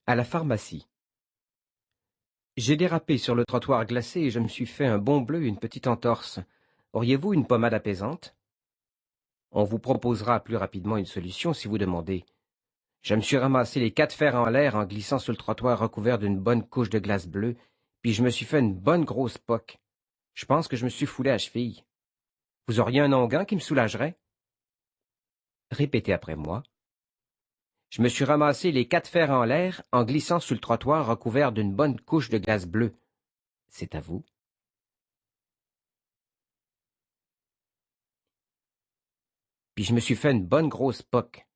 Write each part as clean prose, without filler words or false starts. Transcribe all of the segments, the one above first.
À la pharmacie. J'ai dérapé sur le trottoir glacé et je me suis fait un bon bleu et une petite entorse. Auriez-vous une pommade apaisante? On vous proposera plus rapidement une solution si vous demandez. Je me suis ramassé les 4 fers en l'air en glissant sur le trottoir recouvert d'une bonne couche de glace bleue, puis je me suis fait une bonne grosse poque. Je pense que je me suis foulé à cheville. Vous auriez un onguent qui me soulagerait? Répétez après moi. Je me suis ramassé les 4 fers en l'air en glissant sur le trottoir recouvert d'une bonne couche de glace bleue. C'est à vous. Puis je me suis fait une bonne grosse poque.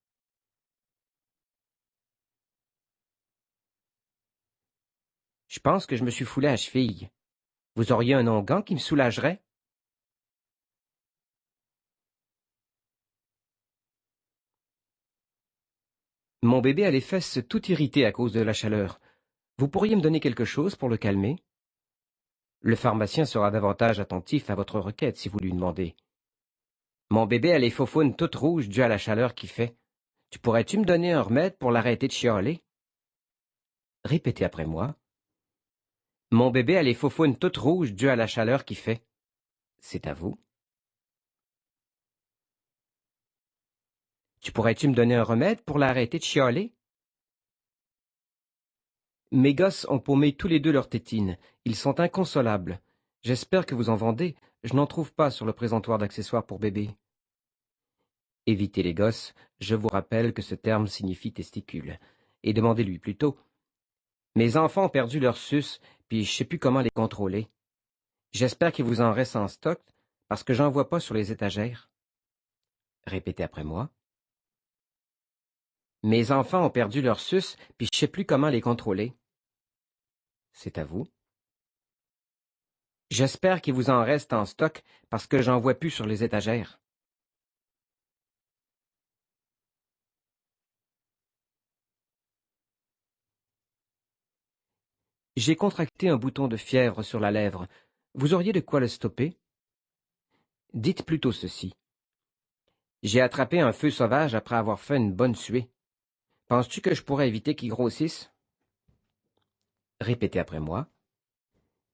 Je pense que je me suis foulé à la cheville. Vous auriez un onguent qui me soulagerait? Mon bébé a les fesses tout irritées à cause de la chaleur. Vous pourriez me donner quelque chose pour le calmer? Le pharmacien sera davantage attentif à votre requête si vous lui demandez. Mon bébé a les faufounes toutes rouges dues à la chaleur qu'il fait. Tu pourrais-tu me donner un remède pour l'arrêter de chialer? Répétez après moi. Mon bébé a les faufounes toutes rouges dues à la chaleur qu'il fait. C'est à vous. Tu pourrais-tu me donner un remède pour l'arrêter de chialer? Mes gosses ont paumé tous les deux leurs tétines. Ils sont inconsolables. J'espère que vous en vendez. Je n'en trouve pas sur le présentoir d'accessoires pour bébé. Évitez les gosses. Je vous rappelle que ce terme signifie testicule. Et demandez-lui plutôt. Mes enfants ont perdu leur suce, puis je sais plus comment les contrôler. J'espère qu'il vous en reste en stock, parce que j'en vois pas sur les étagères. Répétez après moi. Mes enfants ont perdu leur suce, puis je sais plus comment les contrôler. C'est à vous. J'espère qu'il vous en reste en stock, parce que j'en vois plus sur les étagères. J'ai contracté un bouton de fièvre sur la lèvre. Vous auriez de quoi le stopper? Dites plutôt ceci. J'ai attrapé un feu sauvage après avoir fait une bonne suée. Penses-tu que je pourrais éviter qu'il grossisse? Répétez après moi.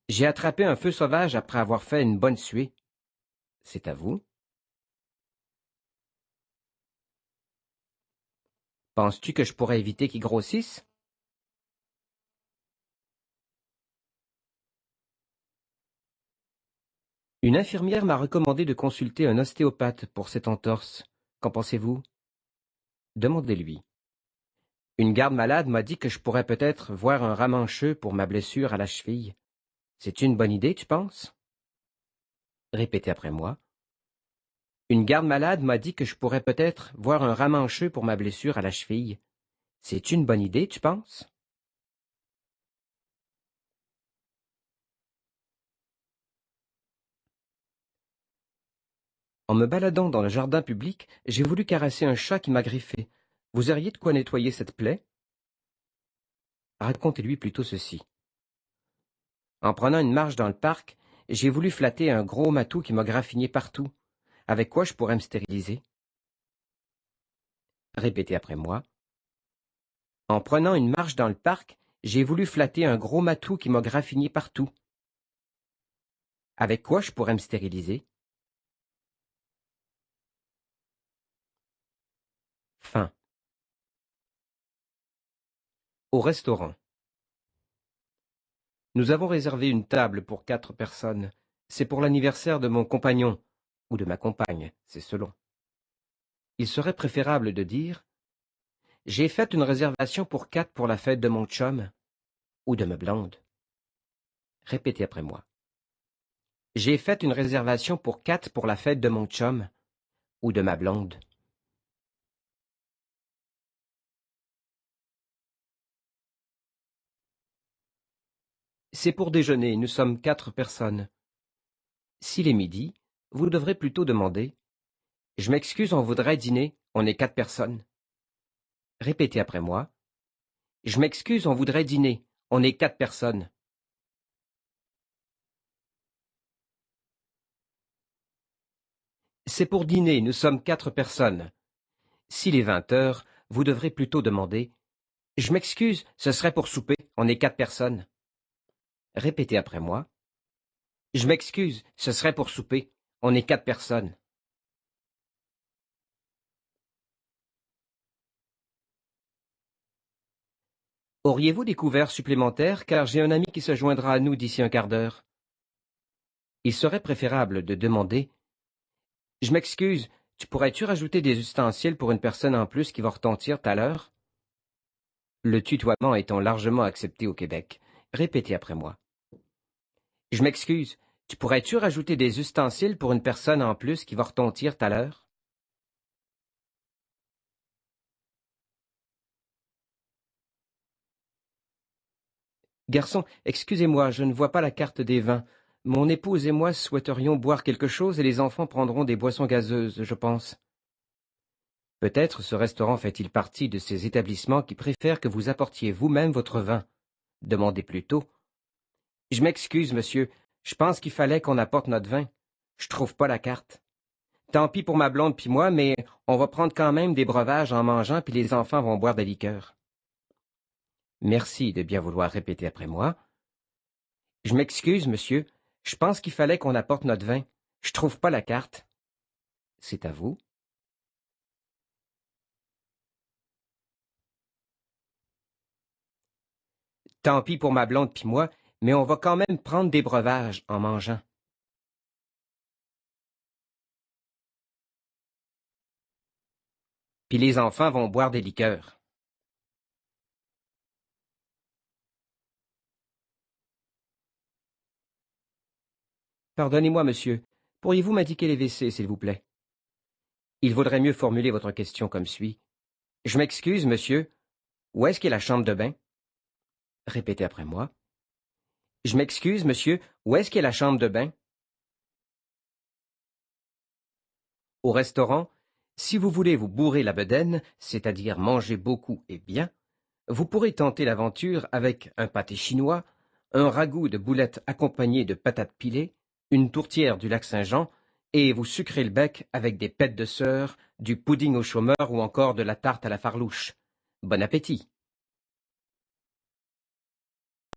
J'ai attrapé un feu sauvage après avoir fait une bonne suée. C'est à vous. Penses-tu que je pourrais éviter qu'il grossisse? Une infirmière m'a recommandé de consulter un ostéopathe pour cette entorse. Qu'en pensez-vous? Demandez-lui. Une garde-malade m'a dit que je pourrais peut-être voir un ramancheux pour ma blessure à la cheville. C'est une bonne idée, tu penses? Répétez après moi. Une garde-malade m'a dit que je pourrais peut-être voir un ramancheux pour ma blessure à la cheville. C'est une bonne idée, tu penses? En me baladant dans le jardin public, j'ai voulu caresser un chat qui m'a griffé. Vous auriez de quoi nettoyer cette plaie? Racontez-lui plutôt ceci. En prenant une marche dans le parc, j'ai voulu flatter un gros matou qui m'a graffiné partout. Avec quoi je pourrais me stériliser? Répétez après moi. En prenant une marche dans le parc, j'ai voulu flatter un gros matou qui m'a graffiné partout. Avec quoi je pourrais me stériliser? Fin. Au restaurant. Nous avons réservé une table pour 4 personnes. C'est pour l'anniversaire de mon compagnon, ou de ma compagne, c'est selon. Il serait préférable de dire j'ai fait une réservation pour 4 pour la fête de mon chum, ou de ma blonde. Répétez après moi. J'ai fait une réservation pour 4 pour la fête de mon chum, ou de ma blonde. C'est pour déjeuner, nous sommes 4 personnes. S'il est midi, vous devrez plutôt demander je m'excuse, on voudrait dîner, on est 4 personnes. Répétez après moi. Je m'excuse, on voudrait dîner, on est 4 personnes. C'est pour dîner, nous sommes 4 personnes. S'il est 20 heures, vous devrez plutôt demander Je m'excuse, ce serait pour souper, on est 4 personnes. Répétez après moi. Je m'excuse, ce serait pour souper, on est 4 personnes. Auriez-vous des couverts supplémentaires, car j'ai un ami qui se joindra à nous d'ici un quart d'heure. Il serait préférable de demander. Je m'excuse, tu pourrais-tu rajouter des ustensiles pour une personne en plus qui va retentir tout à l'heure? Le tutoiement étant largement accepté au Québec. Répétez après moi. Je m'excuse, tu pourrais-tu rajouter des ustensiles pour une personne en plus qui va retentir tout à l'heure? Garçon, excusez-moi, je ne vois pas la carte des vins. Mon épouse et moi souhaiterions boire quelque chose et les enfants prendront des boissons gazeuses, je pense. Peut-être ce restaurant fait-il partie de ces établissements qui préfèrent que vous apportiez vous-même votre vin. Demandez plutôt. Je m'excuse, monsieur, je pense qu'il fallait qu'on apporte notre vin. Je trouve pas la carte. Tant pis pour ma blonde puis moi, mais on va prendre quand même des breuvages en mangeant puis les enfants vont boire des liqueurs. Merci de bien vouloir répéter après moi. Je m'excuse, monsieur, je pense qu'il fallait qu'on apporte notre vin. Je trouve pas la carte. C'est à vous. Tant pis pour ma blonde puis moi, mais on va quand même prendre des breuvages en mangeant. Puis les enfants vont boire des liqueurs. Pardonnez-moi, monsieur. Pourriez-vous m'indiquer les WC, s'il vous plaît? Il vaudrait mieux formuler votre question comme suit. Je m'excuse, monsieur. Où est-ce qu'est la chambre de bain? Répétez après moi. Je m'excuse, monsieur. Où est-ce qu'est la chambre de bain? Au restaurant, si vous voulez vous bourrer la bedaine, c'est-à-dire manger beaucoup et bien, vous pourrez tenter l'aventure avec un pâté chinois, un ragoût de boulettes accompagné de patates pilées, une tourtière du lac Saint-Jean, et vous sucrez le bec avec des pêtes de sœur, du pudding au chômeur ou encore de la tarte à la farlouche. Bon appétit!